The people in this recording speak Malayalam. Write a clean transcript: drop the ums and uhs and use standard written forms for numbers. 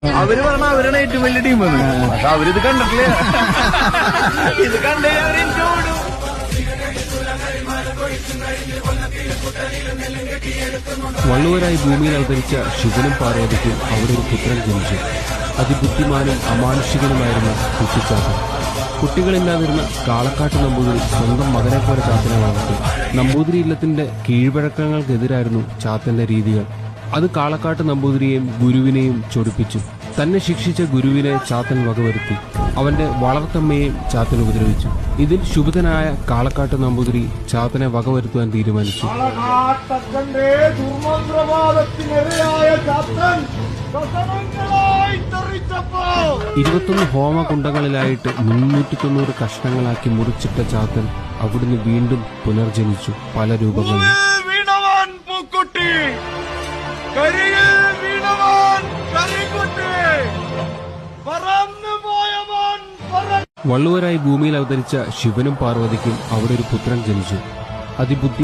അവര് പറഞ്ഞ അവരാണ് ഏറ്റവും വലിയ ടീം പക്ഷെ അവരിത് കണ്ടിട്ടില്ല. ഇത് കണ്ടേ അവരെനിക്ക് ഓടും. വള്ളുവരായി ഭൂമിയിൽ അവതരിച്ച ശിവനും പാർവതിക്കും അവിടെ ഒരു പുത്രൻ ജനിച്ചു. അതിബുദ്ധിമാനും അമാനുഷികനുമായിരുന്ന കുട്ടിച്ചാത്തൻ. കുട്ടികളില്ലാതിരുന്ന കാളക്കാട്ട് നമ്പൂതിരി സ്വന്തം മകനെ പോലെ ചാത്തനെ വളർത്തി. നമ്പൂതിരി ഇല്ലത്തിന്റെ കീഴ്വഴക്കങ്ങൾക്കെതിരായിരുന്നു ചാത്തന്റെ രീതികൾ. അത് കാളക്കാട്ട് നമ്പൂതിരിയെയും ഗുരുവിനെയും ചൊടിപ്പിച്ചു. തന്നെ ശിക്ഷിച്ച ഗുരുവിനെ ചാത്തൻ വകവരുത്തി. അവന്റെ വളർത്തമ്മയെയും ചാത്തൻ ഉപദ്രവിച്ചു. ഇതിൽ ശുഭിതനായ കാളക്കാട്ട് നമ്പൂതിരി ചാത്തനെ വകവരുത്തുവാൻ തീരുമാനിച്ചു. 21 ഹോമകുണ്ടങ്ങളിലായിട്ട് 390 കഷ്ണങ്ങളാക്കി മുറിച്ചിട്ട ചാത്തൻ അവിടുന്ന് വീണ്ടും പുനർജനിച്ചു പല രൂപങ്ങളിൽ. വള്ളുവരായി ഭൂമിയിൽ അവതരിച്ച ശിവനും പാർവതിക്കും അവിടെ ഒരു പുത്രൻ ജനിച്ചു. അതിബുദ്ധി